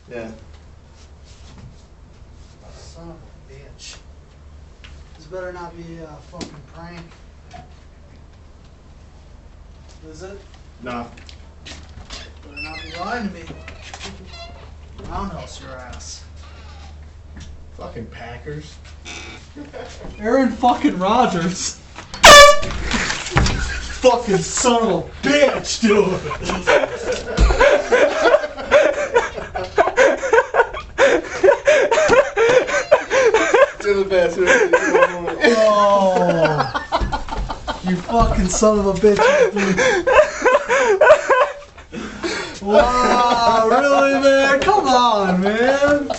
Yeah. Son of a bitch. This better not be a fucking prank. Is it? Nah. Better not be lying to me. Roundhouse your ass. Fucking Packers. Aaron fucking Rodgers. Fucking son of a bitch, dude. To the best. Oh, you fucking son of a bitch. Wow, really, man? Come on, man.